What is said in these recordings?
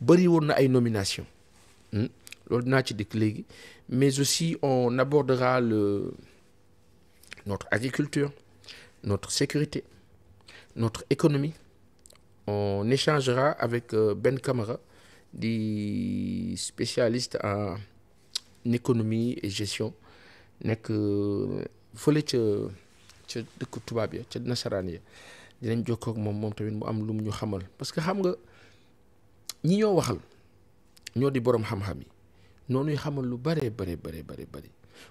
bëri woon na ay nomination loolu dinaa ci dikk léegi mais aussi on abordera notre agriculture, notre sécurité, notre économie. On échangera avec Ben Camara, di spécialiste en économie et gestion nekk fële ca dëkk tubaab ya ca nasaraan ya dinañ jokkoo ak moom tamit mu am lu mu ñu xamal parce que xam nga ñi ñoo waxal ñoo di boroom xam-xam yi noonuy xamal lu bare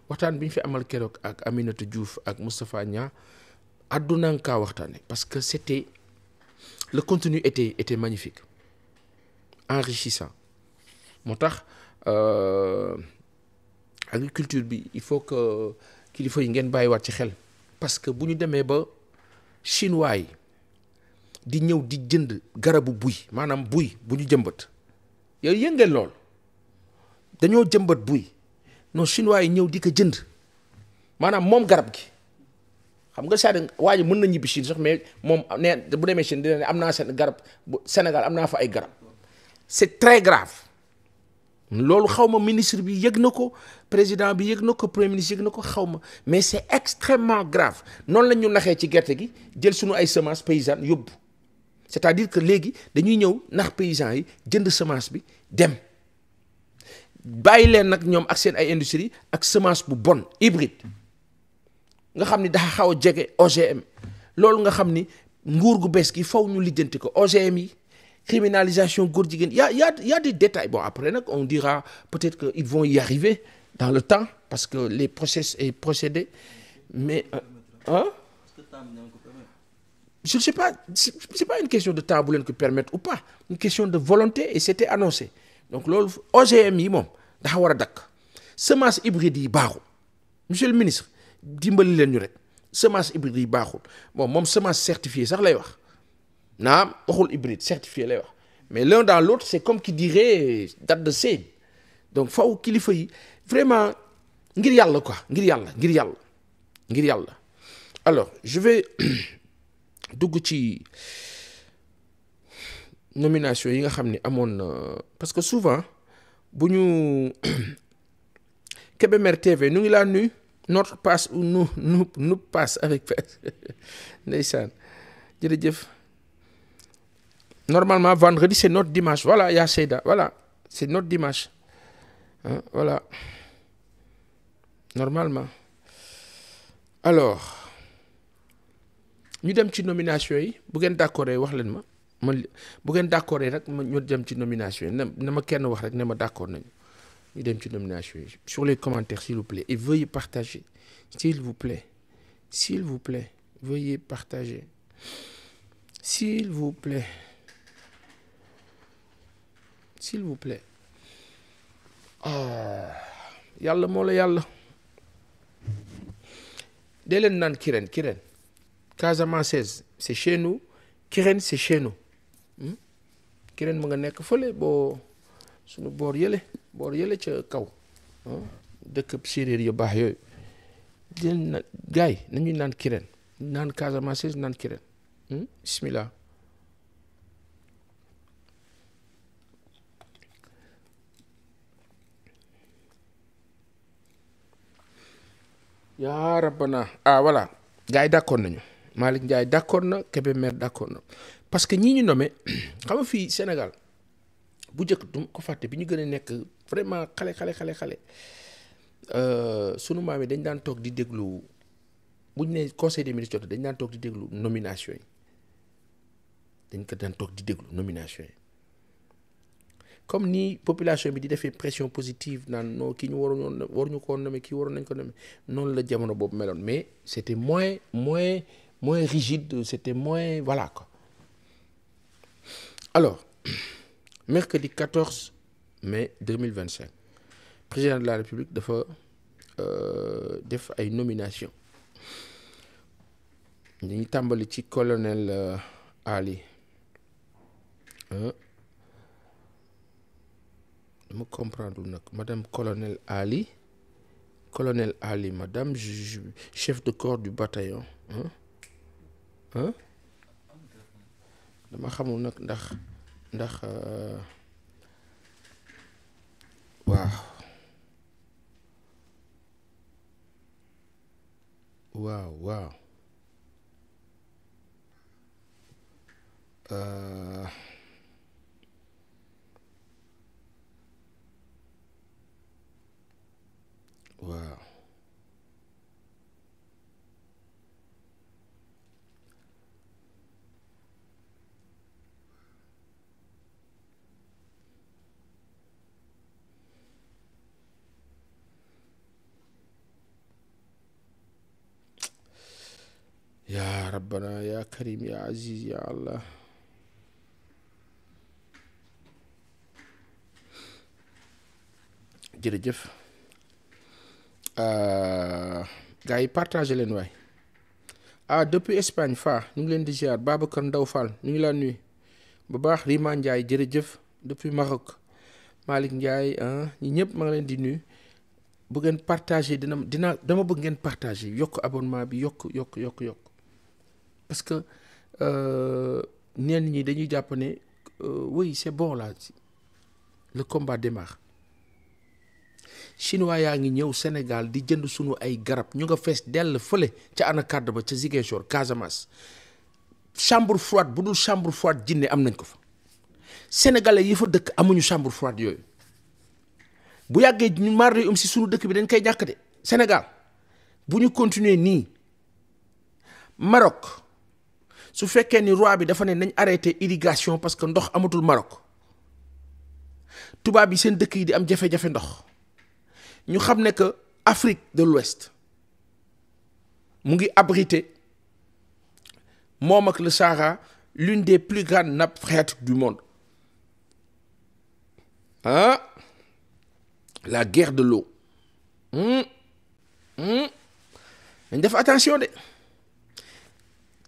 waxtaan bi ñu fi amal keroog ak Aminata Diouf ak Moustapha Niang àdduna nga kaa waxtaane parce que le contenu était magnifique enrichissant moo tax agriculture bi il faut que kilifa yi ngeen bàyyiwaat ci xel parce que bu ñu demee ba chinois yi di ñëw di jënd garabu buy maanaam buy bu ñu jëmbat yooyu yëngeen lool dañoo jëmbat buy non chinois yi ñëw di ko jënd maanaam moom garab gi xam nga c'est-à-dire waa ji mën na ñibbi Chine sax mais moom nee bu demee Chine dina ne am naa seen garab Sénégal am naa fa ay garab c'est très grave loolu xaw ma ministre bi yëg na ko président bi yëg na ko premier ministre yëg na ko xaw ma mais c'est extrêmement grave noonu la ñu naxee ci gerte gi jël suñu ay semences paysannes yóbbu c'est-à-dire que léegi dañuy ñëw nax paysans yi jënd semence bi dem bàyyi leen nag ñoom ak seen ay industrie ak semence bu bon hybride nga xam ni dafa xaw a jege OGM loolu nga xam ni nguur gu bees gi faw ñu lijjanti ko OGM yi criminalisation góor jigéen y a des détails bon après nag on dira peut-être que ils vont y arriver dans le temps parce que les procédés mais je ne sais pas c'est pas une question de temps bu leen ko permettre ou pas une question de volonté et c'était annoncé donc loolu OGM yi moom dafa war a dakk semence hybride yi baaxul monsieur le ministre dimbali leen ñu rek semence hybride yi baaxul bon moom semence certifiée sax lay wax naam waxul hybride certifié lay wax mais l'un dans l'autre c'est comme qui dirait date de seen donc faw kilifa yi vraiment ngir yàlla quoi ngir yàlla alors je vais dugg ci nomination yi nga xam ni amoon na parce que souvent bu ñu Kébémer TV nu ngi laa nuyu notre passe ou nous passe avec ndeysaan jërëjëf normalement vendredi c'est notre dimanche voilà yaa Seyda voilà c'est notre dimanche voilà normalement alors ñu dem ci nomination yi bu ngeen d'accord wax leen ma bu ngeen d'accord rek ñu dem ci nomination yi na ma kenn wax rek ne ma d'accord nañu ñu dem ci nomination yi sur les commentaires s'il vous plaît et veuillez partager s'il vous plaît veuillez partager s'il vous plaît yàlla moo la yàlla dee leen naan Kirène Casamance c'est chez nous Kirène c'est chez nous Kirène mu nga nekk fële boo suñu boor yële ca kaw dëkk séeréer yu baax yooyu di leen na gars yi nañuy naan Kirène naan Casamance naan Kirène bismillah yaa rabbana voilà gars yi d'accord nañu Malick Ndiaye d'accord na Kébémer d'accord na parce que ñii ñu nommé xam nga fii Sénégal bu njëkk du ko fàtte bi ñu gën a nekk vraiment xale sunu maam yi dañ daan toog di déglu bu ñu nee conseil des ministres dañ daan toog di déglu nomination yi comme ni population bi di defee pression positive naan non kii ñu waruñu ko nommer kii waroon nañ ko nommer noonu la jamono boobu meloon mais c'était moins rigide, c'était moins voilà quoi. Alors mercredi 14 mai 2025 président de la République dafa def ay nomination dañuy tàmbali ci colonel Ali dama comprendre nag madame colonel Ali madame chef de corps du bataillon dama xamul nag ndax waaw. Waaw. yaa rabbana yaa karim yaa aziz yaa allah. jërëjëf. gars yi partagé leen waay. Depuis Espagne fa ñu ngi leen di ziar Babacar Ndaw Fall ñu ngi laa nuyu bu baax. Rima Ndiaye jërëjëf depuis Maroc. Malick Ndiaye ñi ñëpp ma ngi leen di nuyu. bu ngeen partagé dama bëgg ngeen partagé yokk abonnement bi yokk parce que ñenn ñi dañuy jàpp ne oui c'est bon là le combat démarre. chinois yaa ngi ñëw Sénégal di jënd sunu ay garab ñu nga fees dell fële ca anacarde ba ca Ziguinchor Casamance chambre froide bu dul chambre froide jinne am nañ ko fa. sénégalais yi fa dëkk amuñu chambre froide yooyu bu yàggee ñu maar si sunu dëkk bi dañ koy ñàkk de. Sénégal bu ñu continuer nii Maroc su fekkee ni roi bi dafa ne nañ arrêté irrigation parce que ndox amatul Maroc tubaab yi seen dëkk yi di am jafe-jafe ndox. ñu xam ne que Afrique de l'Ouest mu ngi abrité moom ak le Sahara l'une des plus grandes nappes phréatiques du monde. La guerre de l'eau. dañ def attention de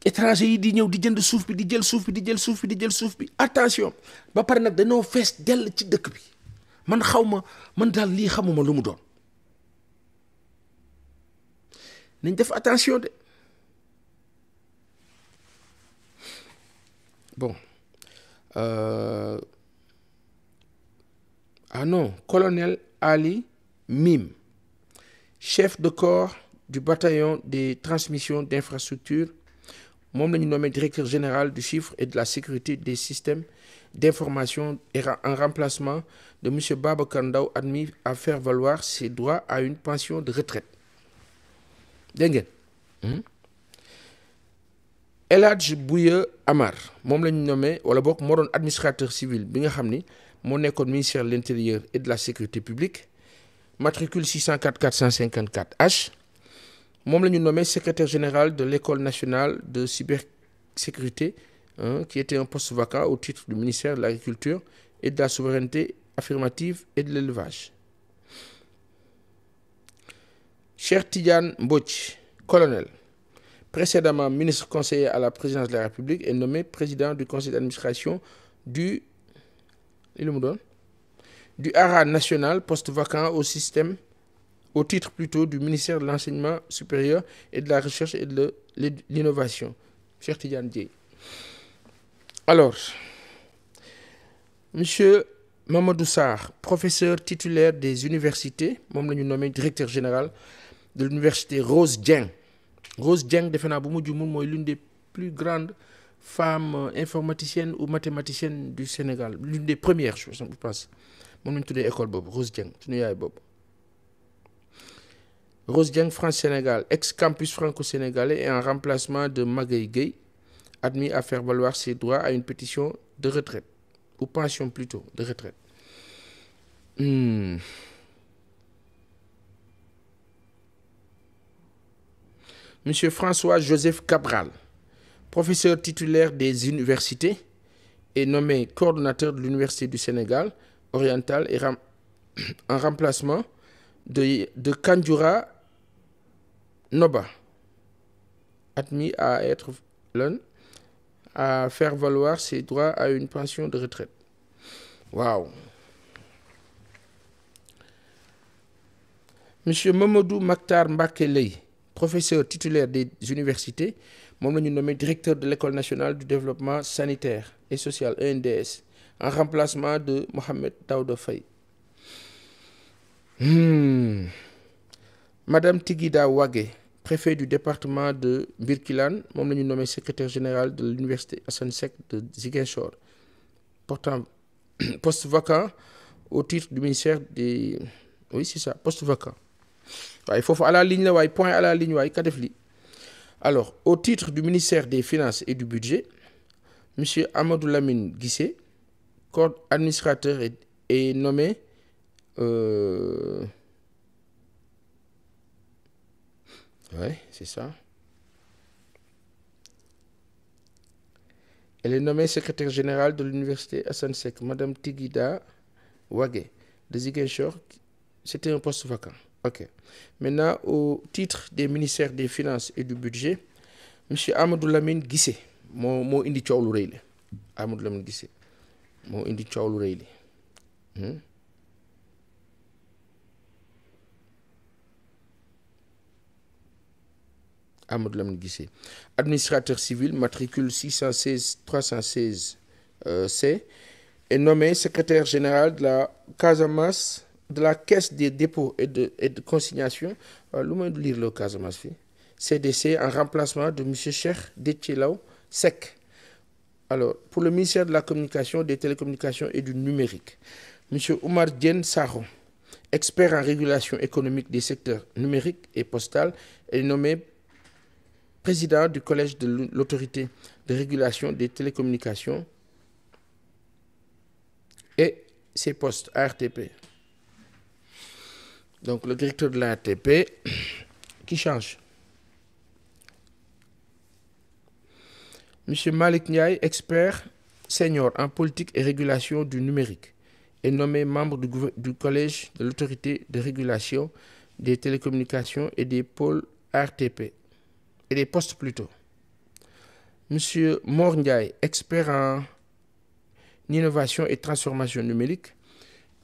étranger yi di ñëw di jënd suuf bi di jël suuf bi di jël suuf bi di jël suuf bi attention ba pare nag dañoo fees dell ci dëkk bi man man daal lii xamuma lu mu doon. nañ def attention de bon non colonel Ali Mim chef de corps du bataillon des transmissions d'infrastructures moom la ñu nommé directeur général du chiffre et de la sécurité des systèmes d'information en remplacement de monsieur Babacar Ndaw admis à faire valoir ses droits à une pension de retraite. dégg ngeen El Hadj Bouya Amar moom la ñu nommé wala boog moo doon administrateur civil bi nga xam ni moo nekkoon ministère de l'intérieur et de la sécurité publique matricule 604 454 H moom la ñu nommé secrétaire général de l'école nationale de cybersécurité qui était un poste vacant au titre du ministère de l'agriculture et de la souveraineté affirmative et de l'élevage. Cheikh Tidiane Mbodj, colonel, précédemment ministre conseiller à la présidence de la République, est nommé président du conseil d'administration du ARA national, poste vacant au titre plutôt du ministère de l'enseignement supérieur et de la recherche et de l'innovation. Cheikh Tidiane Dièye. Alors, monsieur Mamadou Sarr, professeur titulaire des universités, moom la ñu nommé directeur général de l'université Rose Dieng. Rose Dieng defe naa bu mujj moom mooy l'une des plus grandes femmes informaticiennes ou mathématiciennes du Sénégal, l'une des premières, je pense. moom la ñu tuddee école boobu Rose Dieng suñu yaay boobu. Rose Dieng France-Sénégal, ex-campus franco-sénégalais et en remplacement de Magaye Gueye, admis à faire valoir ses droits à une pétition de retraite, ou pension plutôt, de retraite. Monsieur François-Joseph Cabral, professeur titulaire des universités, est nommé coordonnateur de l'Université du Sénégal orientale et en remplacement de Kandjoura Noba, admis à être l'un à faire valoir ses droits à une pension de retraite. Waouh. Monsieur Mamadou Maktar Mbakeley, professeur titulaire des universités, moom la ñu nommé directeur de l'école nationale du développement sanitaire et social ENDS en remplacement de Mohamed Daouda Faye. Madame Tigida Wagé, préfet du département de Birkelane moom la ñu nommé secrétaire général de l'université Assane Seck de Ziguinchor portant poste vacant au titre du ministère des oui c'est ça poste vacant waaye foofu à la ligne la waaye point à la ligne waaye ka def li alors au titre du ministère des finances et du budget monsieur Amadou Lamine Guissé corps administrateur est nommé ouais c'est ça. Elle est nommée secrétaire générale de l'université Assane Seck madame Tigida Wagué de Ziguinchor. C'était un poste vacant. Ok. Maintenant, au titre des ministères des Finances et du Budget, monsieur Amadou Lamine Guissé moo indi coow lu rëy li Amadou Lamine Guissé moo indi coow lu rëy li Amadou Lamine Guissé administrateur civil matricule 616 316 C est nommé secrétaire général de la Casamance de la caisse des dépôts et de consignation lu may lire le Casamance fii CDC en remplacement de monsieur Cheikh Déthié Law Seck. Alors pour le ministère de la communication, des télécommunications et du numérique monsieur Oumar Diène Sakho expert en régulation économique des secteurs numérique et postal est nommé président du collège de l'autorité de régulation des télécommunications et ses postes ARTP. Donc le directeur de l'ARTP qui change. Monsieur Malick Ndiaye, expert senior en politique et régulation du numérique, est nommé membre du collège de l'autorité de régulation des télécommunications et des pôles ARTP. Et des postes plutôt. Monsieur Mor Ndiaye, expert en innovation et transformation numérique,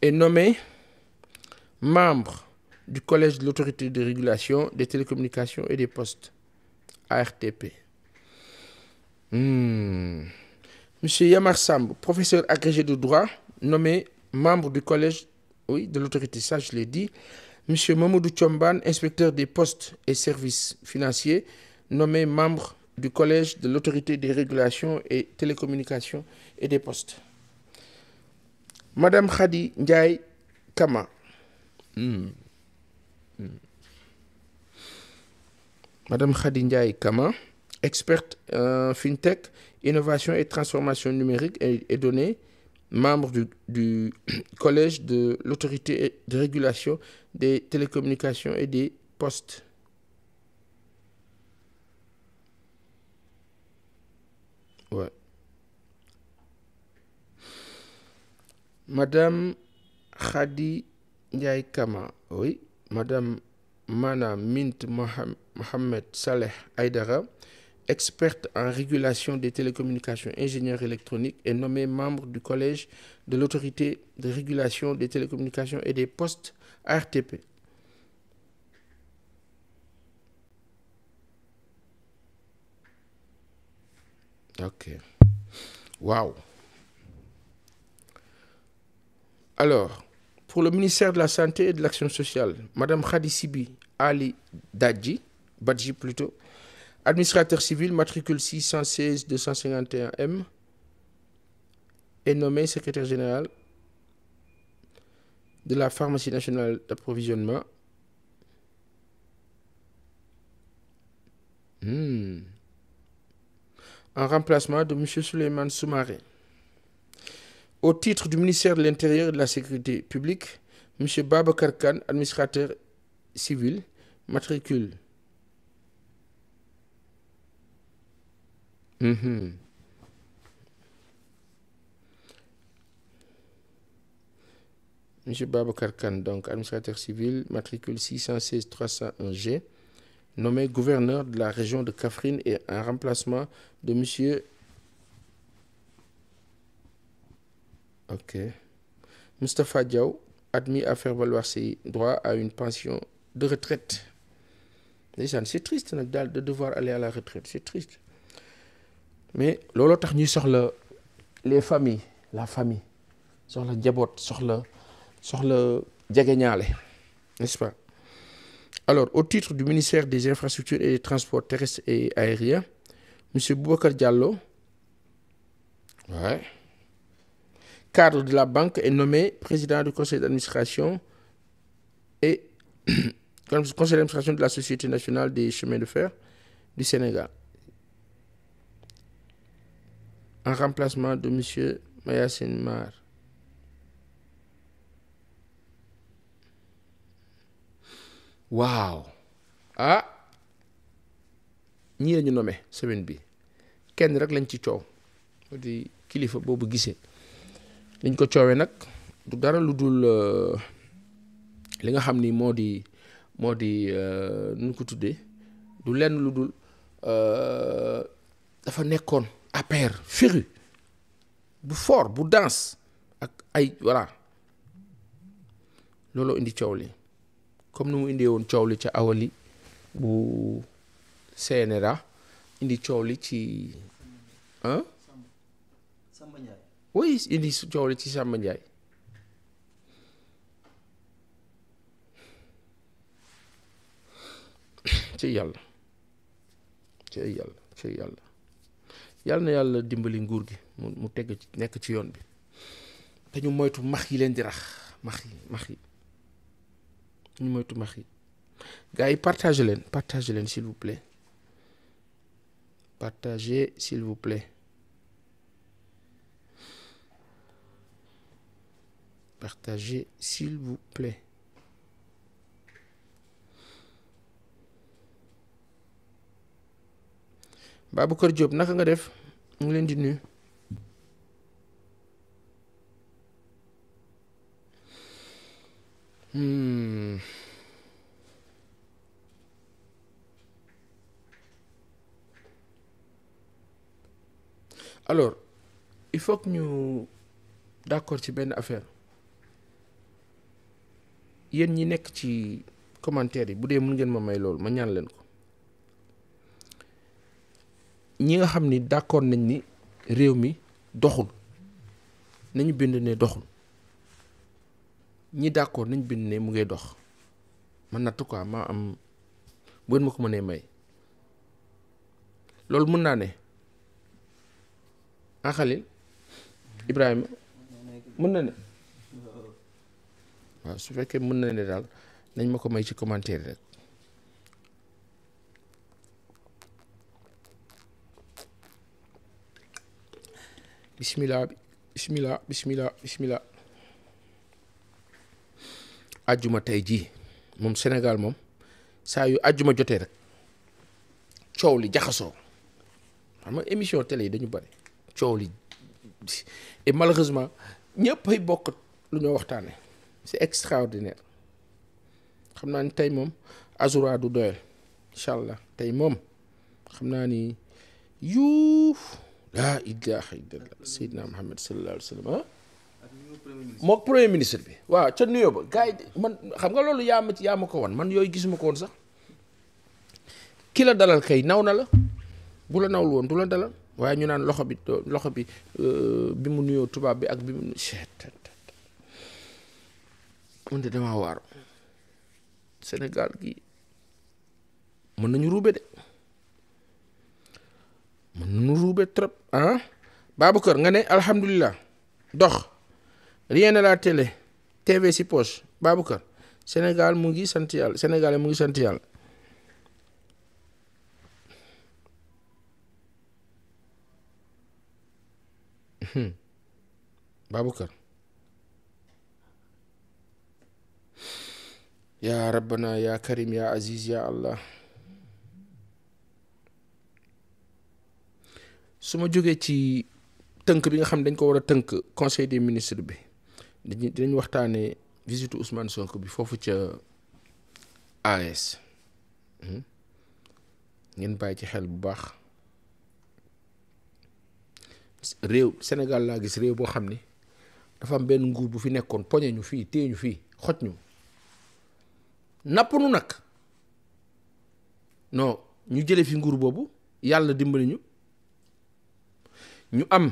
est nommé membre du collège de l'autorité de régulation des télécommunications et des postes ARTP. Monsieur Yamar Samb, professeur agrégé de droit, nommé membre du collège de l'autorité, ça je l'ai dit. Monsieur Mamoudou Tchomban, inspecteur des postes et services financiers, nommé membre du collège de l'autorité des régulations et télécommunications et des postes. Madame Khady Ndiaye Kama. Madame Khady Ndiaye Kama, experte en fintech, innovation et transformation numérique est donnée membre du collège de l'autorité de régulation des télécommunications et des postes. Ouais. Madame Khady Ndiaye Kama, oui. Madame Mana Mint Mohamed Saleh Aïdara, experte en régulation des télécommunications, ingénieure électronique, est nommée membre du collège de l'autorité de régulation des télécommunications et des postes ARTP. Ok. Waouh. Alors, pour le ministère de la Santé et de l'Action sociale, Madame Khady Sibi Ali Badji plutôt, administrateur civil, matricule 616 251 M, est nommé secrétaire général de la pharmacie nationale d'approvisionnement. En remplacement de M. Souleymane Soumaré. Au titre du ministère de l'Intérieur et de la Sécurité publique, M. Babacar Kane, administrateur civil, matricule. M. Babacar Kane, donc administrateur civil, matricule 616 301 G, nommé gouverneur de la région de Kaffrine et en remplacement de M. Moustapha Diaw, admis à faire valoir ses droits à une pension de retraite. C'est triste nag daal de devoir aller à la retraite, c'est triste. Mais looloo tax ñuy soxla les familles, la famille, soxla njaboot, soxla jegeñaale, n'est-ce pas? Alors, au titre du ministère des Infrastructures et des Transports terrestres et aériens, M. Boubacar Diallo, ouais, cadre de la banque, est nommé président du conseil d'administration et conseil d'administration de la Société nationale des chemins de fer du Sénégal, en remplacement de M. Mayacine Mar. Waaw ah ñii la ñu nommé semaine bi kenn rek lañ ci coow di kilifa boobu gisee liñ ko coowee nag du dara lu dul li nga xam ni moo di nu ko tuddee du lenn lu dul dafa nekkoon APR féru bu fort bu danse ak ay voilà looloo indi coow li comme ni mu indee woon coow li ca awali bu CNRA indi coow li ci Samba Ndiaye. oui indi coow li ci Samba Ndiaye ci yàlla yàlla na yàlla dimbali nguur gi mu tegg ci nekk ci yoon bi te ñu moytu max yi leen di rax max yi ñu moytu max yi gars yi partagez leen s'il vous plaît partagez s'il vous plaît partagez s'il vous plaît Baboucar Diop naka nga def mu ngi leen di nuyu alors il faut que ñu d'accord ci benn affaire yéen ñi nekk ci commentaire yi bu dee mën ngeen ma may loolu ma ñaan leen ko ñi nga xam ni d'accord nañ ni réew mi doxul nañu bind ne doxul ñi d'accord nañ bind ne mu ngay dox man natt quoi maa am bu ngeen ma ko mënee may loolu mën naa ne Khalil Ibrahima mën na ne waaw su fekkee mën na ne daal nañ ma ko may ci commentaire rek bismillah ajjuma tey jii moom Sénégal moom saa yu ajjuma jotee rek coow li jaxasoo xam nga émission télé yi dañu bari coow li et malheureusement ñëpp ay bokk lu ñoo waxtaane c'est extraordinaire xam naa ni tey moom Azura du doyal incha allah tey moom xam naa ni yuuf laa ilaaha illallah Seydina Muhammad sallallahu alayhi wa sallam mook premier ministre bi waaw ca nuyoo ba gars yi man xam nga loolu yaa ma ko wan man yooyu gisuma ko woon sax ki la dalal kay naw na la bu la nawul woon du la dalal waaye ñu naan loxo bi bi mu nuyoo tubaab bi ak bi mu mun de damaa waaru Sénégal gi mën nañu ruube de mën nañu ruube trop ah Baboucar nga ne alhamdulilah dox rien à la télé TV si poche Baboucar Sénégal mu ngi sant yàlla Sénégalais mu ngi sant yàlla Baboucar yaa rabbana yaa karim yaa aziz yaa allah su ma jógee ci tënk bi nga xam dañ ko war a tënk conseil des ministres bi dinañ waxtaanee visite Ousmane Sonko bi foofu ca AS ngeen bàyyi ci xel bu baax réew Sénégal laa gis réew boo xam ni dafa am benn nguur bu fi nekkoon poñe ñu fii téye ñu fii xoj ñu napp nu nag non ñu jële fi nguur boobu yàlla dimbali ñu am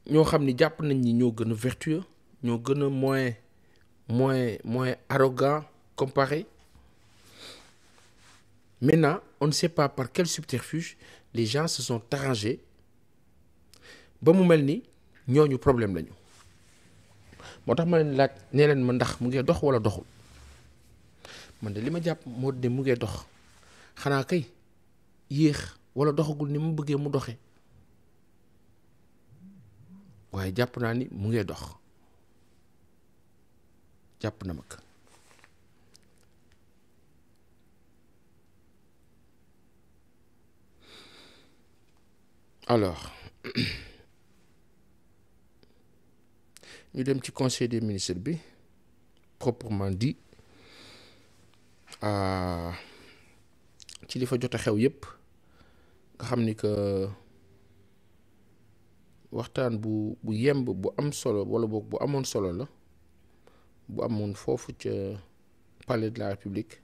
ñoo xam ni jàpp nañ ni ñoo gën a vertueux ñoo gën a moins arrogant comparer. Maintenant on ne sait pas par quel subterfuge les gens se sont arrangés ba mu mel ni ñooñu problème lañu moo tax ma leen laaj nee leen ma ndax mu ngee dox wala doxul man de li ma jàpp moo de mu ngee dox xanaa kay yéex wala doxagul ni mu bëggee mu doxe waaye jàpp naa ni mu ngee dox jàpp na mag alors ñu dem ci conseil des ministres bi proprement dit ci li fa jot a xew yépp nga xam ni que waxtaan bu yemb bu am solo wala boog bu amoon solo la bu amoon foofu ca palais de la République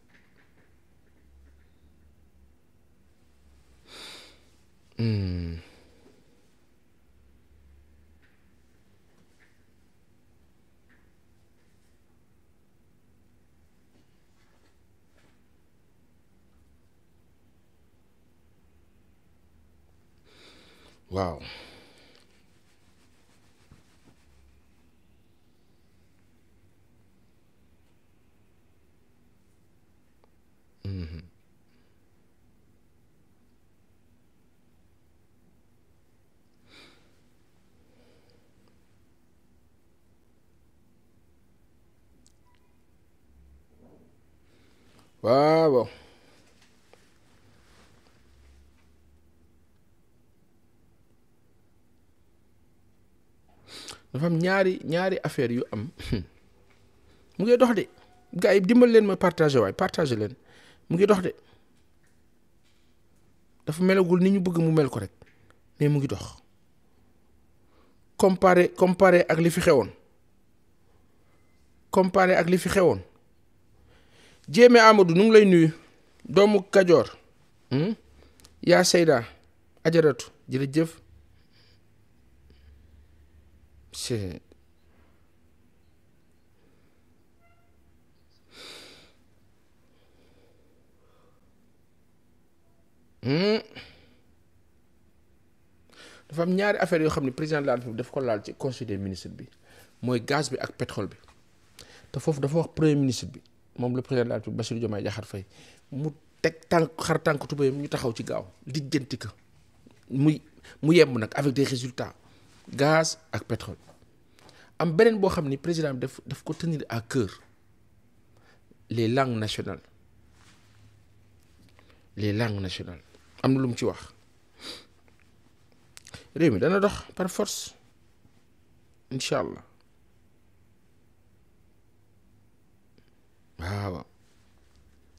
waaw waaw dafa am ñaari affaire yu am mu ngi dox de gars yi dimbal leen ma partager waay partager leen mu ngi dox de dafa melagul ni ñu bëgg mu mel ko rek mais mu ngi dox comparé ak li fi xewoon Jéeme Amadou nu ngi lay nuyu doomu Kajoor yaa Seyda Ajaratu jërëjëf c'est dafa am ñaari affaire yoo xam ne président de la République daf ko laal ci conseil des ministres bi mooy gaz bi ak pétrole bi te foofu dafa wax premier ministre bi moom le président de la République Bassirou Diomaye Diakhar Faye mu teg xar tànk tubéyam ñu taxaw ci gaaw lijjanti ko mu yemb nag avec des résultats gaz ak pétrole am beneen boo xam ni président bi daf ko tenir à cœur les langues nationales am na lu mu ci wax réew mi dana dox par force incha allah waaw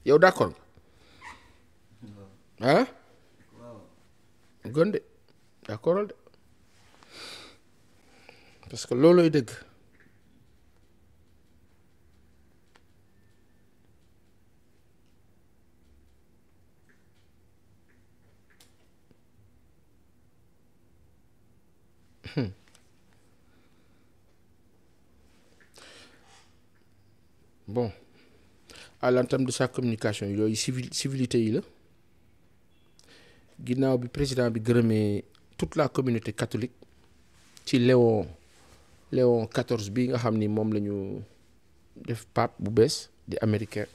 yow d'accord nga ah gon de d'accordal de parce que loolooy dëgg bon à l'entame de sa communication yooyu civilité yi la ginnaaw bi président bi gërëmee toute la communauté catholique ci Léon XIV bi nga xam ni moom la ñu def pape bu bees di américain